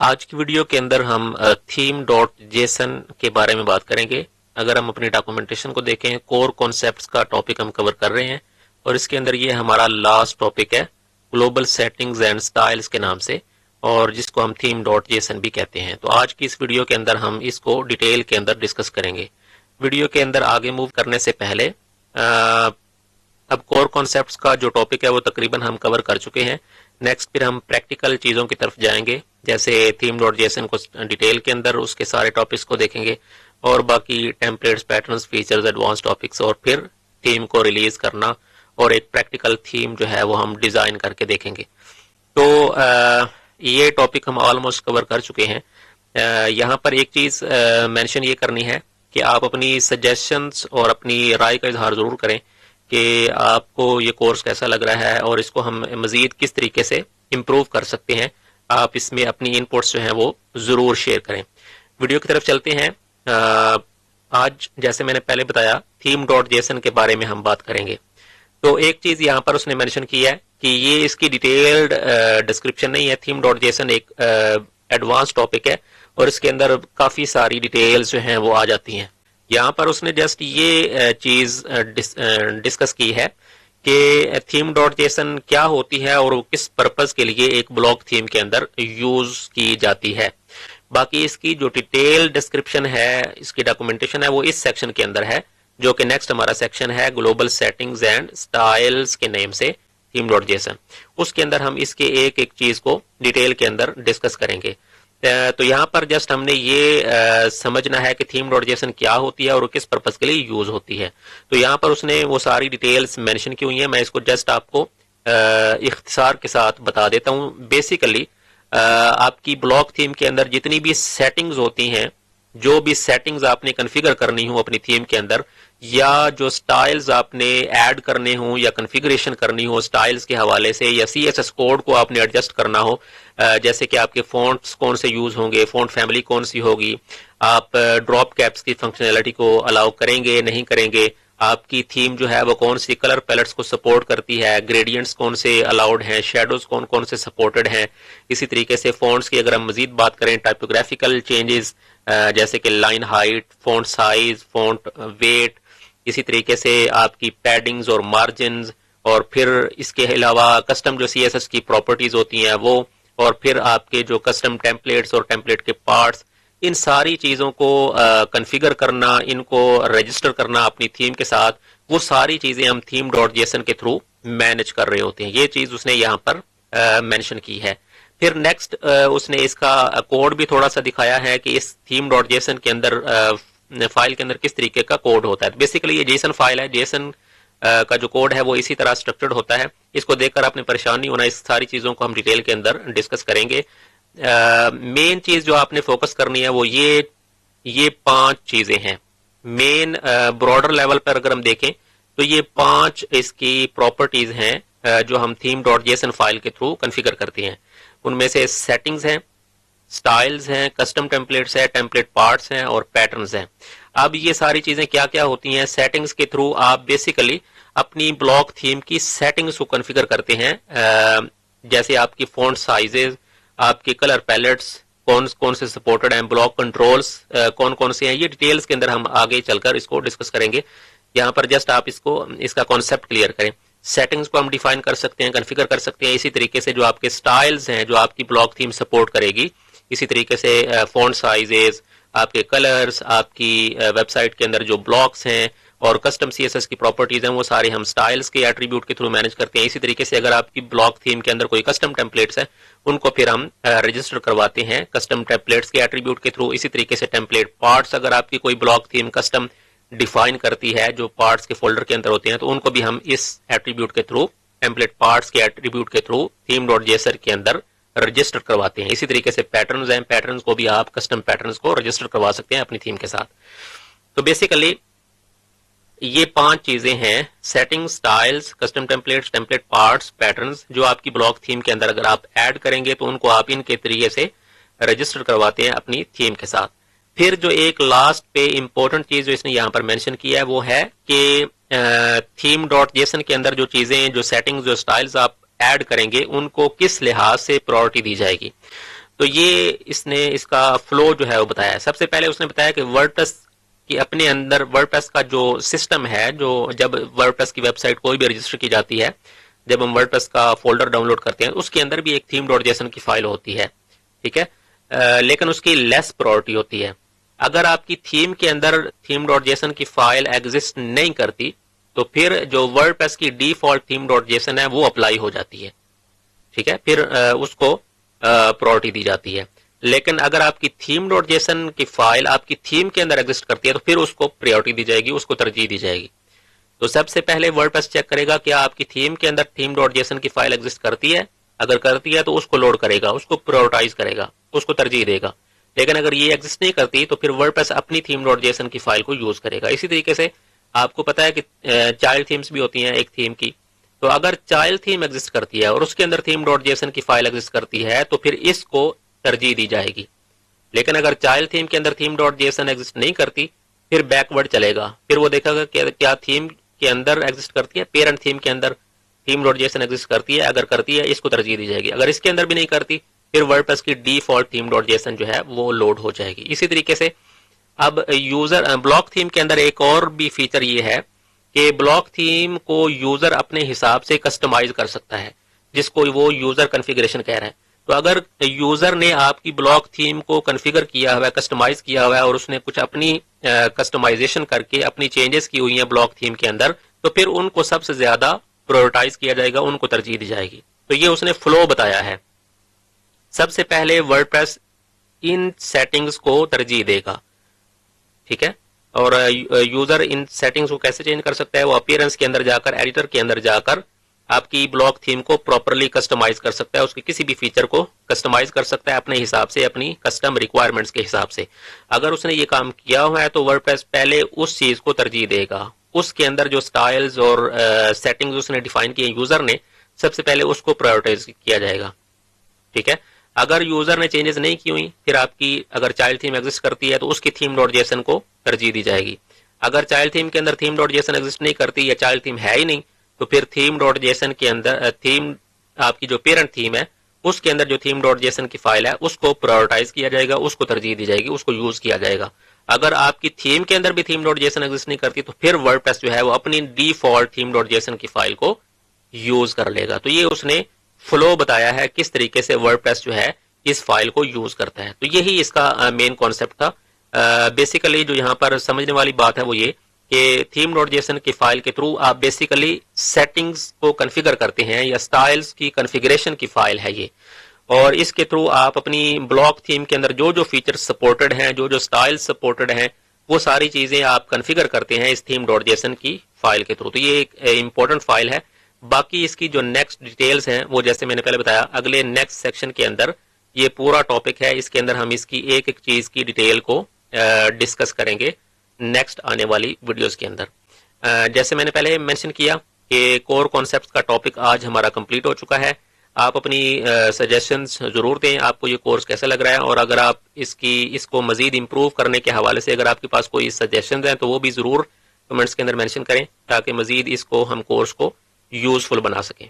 آج کی ویڈیو کے اندر ہم تھیم ڈاٹ جیسن کے بارے میں بات کریں گے۔ اگر ہم اپنی ڈاکومنٹیشن کو دیکھیں، کور کانسیپٹس کا ٹاپک ہم کور کر رہے ہیں اور اس کے اندر یہ ہمارا لاسٹ ٹاپک ہے گلوبل سیٹنگز اینڈ سٹائلز کے نام سے، اور جس کو ہم تھیم ڈاٹ جیسن بھی کہتے ہیں۔ تو آج کی اس ویڈیو کے اندر ہم اس کو ڈیٹیل کے اندر ڈسکس کریں گے۔ ویڈیو کے اندر آگے موو کرنے سے پہلے اب کور کانسیپٹس کا جو ٹاپک ہے وہ تقریباً ہم کور کر چکے ہیں۔ نیکسٹ پھر ہم پریکٹیکل چیزوں کی طرف جائیں گے، جیسے تھیم ڈاٹ جیسن کو ڈیٹیل کے اندر اس کے سارے ٹاپکس کو دیکھیں گے، اور باقی templates, patterns, features, advance topics, اور پھر تھیم کو ریلیز کرنا اور ایک پریکٹیکل تھیم جو ہے وہ ہم ڈیزائن کر کے دیکھیں گے۔ تو یہ ٹاپک ہم آلموسٹ کور کر چکے ہیں۔ یہاں پر ایک چیز مینشن یہ کرنی ہے کہ آپ اپنی سجیشنز اور اپنی رائے کا اظہار ضرور کریں کہ آپ کو یہ کورس کیسا لگ رہا ہے اور اس کو ہم مزید کس طریقے سے امپروو کر سکتے ہیں۔ آپ اس میں اپنی ان پٹس جو ہیں وہ ضرور شیئر کریں۔ ویڈیو کی طرف چلتے ہیں۔ آج جیسے میں نے پہلے بتایا تھیم ڈاٹ جیسن کے بارے میں ہم بات کریں گے۔ تو ایک چیز یہاں پر اس نے مینشن کی ہے کہ یہ اس کی ڈیٹیلڈ ڈسکرپشن نہیں ہے۔ تھیم ڈاٹ جیسن ایک ایڈوانس ٹاپک ہے اور اس کے اندر کافی ساری ڈیٹیلز جو ہیں وہ آ جاتی ہیں۔ یہاں پر اس نے جسٹ یہ چیز ڈسکس کی ہے کہ تھیم ڈاٹ جیسن کیا ہوتی ہے اور وہ کس پرپز کے لیے ایک بلاک تھیم کے اندر یوز کی جاتی ہے۔ باقی اس کی جو ڈیٹیل ڈسکرپشن ہے، اس کی ڈاکومنٹیشن ہے، وہ اس سیکشن کے اندر ہے، جو کہ نیکسٹ ہمارا سیکشن ہے گلوبل سیٹنگز اینڈ سٹائلز کے نیم سے تھیم ڈاٹ جیسن۔ اس کے اندر ہم اس کے ایک ایک چیز کو ڈیٹیل کے اندر ڈسکس کریں گے۔ تو یہاں پر جسٹ ہم نے یہ سمجھنا ہے کہ تھیم ڈاٹ جیسن کیا ہوتی ہے اور کس پرپز کے لیے یوز ہوتی ہے۔ تو یہاں پر اس نے وہ ساری ڈیٹیلز مینشن کی ہوئی ہیں، میں اس کو جسٹ آپ کو اختصار کے ساتھ بتا دیتا ہوں۔ بیسیکلی آپ کی بلاک تھیم کے اندر جتنی بھی سیٹنگز ہوتی ہیں، جو بھی سیٹنگز آپ نے کنفیگر کرنی ہوں اپنی تھیم کے اندر، یا جو سٹائلز آپ نے ایڈ کرنے ہوں یا کنفیگریشن کرنی ہو سٹائلز کے حوالے سے، یا سی ایس ایس کوڈ کو آپ نے ایڈجسٹ کرنا ہو، جیسے کہ آپ کے فونٹس کون سے یوز ہوں گے، فونٹ فیملی کون سی ہوگی، آپ ڈراپ کیپس کی فنکشنلٹی کو الاؤ کریں گے نہیں کریں گے، آپ کی تھیم جو ہے وہ کون سی کلر پیلٹس کو سپورٹ کرتی ہے، گریڈینٹس کون سے الاؤڈ ہیں، شیڈوز کون کون سے سپورٹڈ ہیں۔ اسی طریقے سے فونٹس کی اگر ہم مزید بات کریں، ٹائپوگرافیکل چینجز جیسے کہ line height, font size, font weight, اسی طریقے سے آپ کی پیڈنگز اور مارجنز، اور پھر اس کے علاوہ کسٹم جو سی ایس ایس کی پراپرٹیز ہوتی ہیں وہ، اور پھر آپ کے جو کسٹم ٹیمپلیٹس اور ٹیمپلیٹ کے پارٹس، ان ساری چیزوں کو کنفیگر کرنا، ان کو رجسٹر کرنا اپنی تھیم کے ساتھ، وہ ساری چیزیں ہم تھیم ڈاٹ جیسن کے تھرو مینج کر رہے ہوتے ہیں۔ یہ چیز اس نے یہاں پر مینشن کی ہے۔ پھر نیکسٹ اس نے اس کا کوڈ بھی تھوڑا سا دکھایا ہے کہ اس تھیم ڈاٹ جیسن کے اندر فائل کے اندر کس طریقے کا کوڈ ہوتا ہے۔ بیسیکلی یہ جیسن فائل ہے، جیسن کا جو کوڈ ہے وہ اسی طرح سٹرکچرڈ ہوتا ہے۔ اس کو دیکھ کر آپ نے پریشان نہیں ہونا، اس ساری چیزوں کو ہم ڈیٹیل کے اندر ڈسکس کریں گے۔ مین چیز جو آپ نے فوکس کرنی ہے وہ یہ 5 چیزیں ہیں۔ مین براڈر لیول پر اگر ہم دیکھیں تو یہ 5 اس کی پراپرٹیز ہیں جو ہم تھیم ڈاٹ جیسن فائل کے تھرو کنفیگر کرتے ہیں۔ ان میں سے سیٹنگز ہیں، سٹائلز ہیں، کسٹم ٹیمپلیٹس ہیں، ٹیمپلیٹ پارٹس ہیں، اور پیٹرنز ہیں۔ اب یہ ساری چیزیں کیا کیا ہوتی ہیں؟ سیٹنگز کے تھرو آپ بیسیکلی اپنی بلاک تھیم کی سیٹنگز کو کنفیگر کرتے ہیں، جیسے آپ کی فونٹ سائزز، آپ کے کلر پیلٹس کون سے سپورٹڈ ہیں، بلاک کنٹرولز کون کون سے ہیں۔ یہ ڈیٹیلز کے اندر ہم آگے چل کر اس کو ڈسکس کریں گے۔ یہاں پر جسٹ آپ اس کا کانسیپٹ کلیئر کریں۔ سیٹنگز کو ہم ڈیفائن کر سکتے ہیں، کنفیگر کر سکتے ہیں۔ اسی طریقے سے جو آپ کے سٹائلز ہیں جو آپ کی بلاک تھیم سپورٹ کرے گی، اسی طریقے سے فونٹ سائزز، آپ کے کلرز، آپ کی ویب سائٹ کے اندر جو بلاکس ہیں اور کسٹم سی ایس ایس کی پراپرٹیز ہیں، وہ سارے ہم سٹائلز کے ایٹریبیوٹ کے تھرو مینج کرتے ہیں۔ اسی طریقے سے اگر آپ کی بلاک تھیم کے اندر کوئی کسٹم ٹیمپلیٹس ہیں، ان کو پھر ہم رجسٹر کرواتے ہیں کسٹم ٹیمپلیٹس کے ایٹریبیوٹ کے تھرو۔ اسی طریقے سے ٹیمپلیٹ پارٹس، اگر آپ کی کوئی بلاک تھیم کسٹم ڈیفائن کرتی ہے جو پارٹس کے فولڈر کے اندر ہوتے ہیں، تو ان کو بھی ہم اس ایٹریبیوٹ کے تھرو، ٹیمپلیٹ پارٹس کے ایٹریبیوٹ کے تھرو تھیم ڈاٹ جیسن کے اندر رجسٹر کرواتے ہیں۔ اسی طریقے سے پیٹرنز ہیں، پیٹرنز کو بھی آپ کسٹم پیٹرنز کو رجسٹر کروا سکتے ہیں اپنی تھیم کے ساتھ۔ تو بیسیکلی یہ 5 چیزیں ہیں، setting, styles, custom templates, template parts, patterns, جو آپ کی بلاک تھیم کے اندر اگر آپ ایڈ کریں گے تو ان کو آپ ان کے طریقے سے رجسٹر کرواتے ہیں اپنی تھیم کے ساتھ۔ پھر جو ایک لاسٹ پہ امپورٹنٹ چیز جو اس نے یہاں پر مینشن کیا ہے وہ ہے کہ تھیم ڈاٹ جیسن کے اندر جو چیزیں، جو سیٹنگز، جو سٹائلز آپ ایڈ کریں گے، ان کو کس لحاظ سے پرائورٹی دی جائے گی۔ تو یہ اس نے اس کا فلو جو ہے وہ بتایا ہے. سب سے پہلے اس نے بتایا کہ ورڈپریس کی اپنے اندر ورڈپریس کا جو سسٹم ہے, جو جب ورڈپریس کی ویب سائٹ کوئی بھی رجسٹر کی جاتی ہے, جب ہم ورڈپریس کا فولڈر ڈاؤن لوڈ کرتے ہیں اس کے اندر بھی ایک تھیم ڈاٹ جیسن کی فائل ہوتی ہے, ٹھیک ہے, لیکن اس کی لیس پرائورٹی ہوتی ہے. اگر آپ کی تھیم کے اندر تھیم ڈاٹ جیسن کی فائل ایگزسٹ نہیں کرتی تو پھر جو ورڈپریس کی ڈیفالٹ تھیم ڈاٹ جیسن ہے وہ اپلائی ہو جاتی ہے, ٹھیک ہے, پھر اس کو پرائورٹی دی جاتی ہے. لیکن اگر آپ کی تھیم ڈاٹ جیسن کی فائل آپ کی تھیم کے اندر ایگزسٹ کرتی ہے تو پھر اس کو پریورٹی دی جائے گی, اس کو ترجیح دی جائے گی. تو سب سے پہلے ورڈپریس چیک کرے گا کہ آپ کی تھیم کے اندر تھیم ڈاٹ جیسن کی فائل ایگزسٹ کرتی ہے. اگر کرتی ہے تو اس کو لوڈ کرے گا, اس کو پریورٹائز کرے گا, اس کو ترجیح دے گا. لیکن اگر یہ ایگزسٹ نہیں کرتی تو پھر ورڈپریس اپنی تھیم ڈاٹ جیسن کی فائل کو یوز کرے گا. اسی طریقے سے آپ کو پتا ہے کہ چائلڈ تھیمز بھی ہوتی ہیں ایک تھیم کی, تو اگر چائلڈ تھیم ایگزسٹ کرتی ہے اور اس کے اندر تھیم ڈاٹ جیسن کی فائل ایگزسٹ کرتی ہے تو پھر اس کو ترجیح دی جائے گی. لیکن اگر چائلڈ تھیم کے اندر تھیم ڈاٹ جیسن ایگزسٹ نہیں کرتی پھر بیکورڈ چلے گا, پھر وہ دیکھا گا کہ کیا تھیم کے اندر ایگزسٹ کرتی ہے, پیرنٹ تھیم کے اندر تھیم ڈاٹ جیسن ایگزسٹ کرتی ہے, اگر کرتی ہے اس کو ترجیح دی جائے گی. اگر اس کے اندر بھی نہیں کرتی پھر ورڈپریس کی ڈیفالٹ تھیم ڈاٹ جیسن جو ہے وہ لوڈ ہو جائے گی. اسی طریقے سے اب یوزر بلاک تھیم کے اندر ایک اور بھی فیچر یہ ہے کہ بلاک تھیم کو یوزر اپنے حساب سے کسٹمائز کر سکتا ہے, جس کو وہ یوزر کنفیگریشن کہہ رہے ہیں. تو اگر یوزر نے آپ کی بلاک تھیم کو کنفیگر کیا ہوا ہے, کسٹمائز کیا ہوا ہے, اور اس نے کچھ اپنی کسٹمائزیشن کر کے اپنی چینجز کی ہوئی ہیں بلاک تھیم کے اندر, تو پھر ان کو سب سے زیادہ پرائورٹائز کیا جائے گا, ان کو ترجیح دی جائے گی. تو یہ اس نے فلو بتایا ہے. سب سے پہلے ورڈپریس ان سیٹنگز کو ترجیح دے گا, ٹھیک ہے, اور یوزر ان سیٹنگز کو کیسے چینج کر سکتا ہے, وہ اپیرنس کے اندر جا کر, ایڈیٹر کے اندر جا کر آپ کی بلاک تھیم کو پراپرلی کسٹمائز کر سکتا ہے, اس کے کسی بھی فیچر کو کسٹمائز کر سکتا ہے اپنے حساب سے, اپنی کسٹم ریکوائرمنٹس کے حساب سے. اگر اس نے یہ کام کیا ہوا ہے تو ورڈپریس پہلے اس چیز کو ترجیح دے گا, اس کے اندر جو سٹائلز اور سیٹنگز اس نے ڈیفائن کیے یوزر نے, سب سے پہلے اس کو پرائورٹائز کیا جائے گا, ٹھیک ہے. اگر یوزر نے چینجز نہیں کی ہوئی پھر آپ کی اگر چائلڈ تھیم ایگزسٹ کرتی ہے تو اس کی تھیم ڈاٹ جیسن کو ترجیح دی جائے گی. اگر چائلڈ تھیم کے اندر تھیم ڈاٹ جیسن ایگزسٹ نہیں کرتی یا چائلڈ تھیم ہے ہی نہیں تو پھر تھیم ڈاٹ جیسن کے اندر تھیم آپ کی جو پیرنٹ تھیم ہے اس کے اندر جو تھیم ڈاٹ جیسن کی فائل ہے اس کو پرائورٹائز کیا جائے گا, اس کو ترجیح دی جائے گی, اس کو یوز کیا جائے گا. اگر آپ کی تھیم کے اندر بھی تھیم ڈاٹ جیسن ایگزسٹ نہیں کرتی تو پھر ورڈپریس جو ہے وہ اپنی ڈیفالٹ تھیم ڈاٹ جیسن کی فائل کو یوز کر لے گا. تو یہ اس نے فلو بتایا ہے کس طریقے سے ورڈپریس جو ہے اس فائل کو یوز کرتا ہے. تو یہی اس کا مین کانسیپٹ تھا. بیسیکلی جو یہاں پر سمجھنے والی بات ہے وہ یہ کہ تھیم ڈاٹ جیسن کی فائل کے تھرو آپ بیسیکلی سیٹنگز کو کنفیگر کرتے ہیں, یا سٹائلز کی کنفیگریشن کی فائل ہے یہ, اور اس کے تھرو آپ اپنی بلاک تھیم کے اندر جو جو فیچر سپورٹڈ ہیں, جو جو سٹائل سپورٹڈ ہیں, وہ ساری چیزیں آپ کنفیگر کرتے ہیں اس تھیم ڈاٹ جیسن کی فائل کے تھرو. تو یہ ایک امپورٹنٹ فائل ہے. باقی اس کی جو نیکسٹ ڈیٹیلز ہیں وہ جیسے میں نے پہلے بتایا اگلے نیکسٹ سیکشن کے اندر یہ پورا ٹاپک ہے, اس کے اندر ہم اس کی ایک ایک چیز کی ڈیٹیل کو ڈسکس کریں گے نیکسٹ آنے والی ویڈیوز کے اندر. جیسے میں نے پہلے مینشن کیا کہ کور کانسیپٹس کا ٹاپک آج ہمارا کمپلیٹ ہو چکا ہے. آپ اپنی سجیشنز ضرور دیں, آپ کو یہ کورس کیسا لگ رہا ہے, اور اگر آپ اس کو مزید امپروو کرنے کے حوالے سے اگر آپ کے پاس کوئی سجیشنز ہیں تو وہ بھی ضرور کمنٹس کے اندر مینشن کریں تاکہ مزید اس کو ہم کورس کو یوزفل بنا سکیں.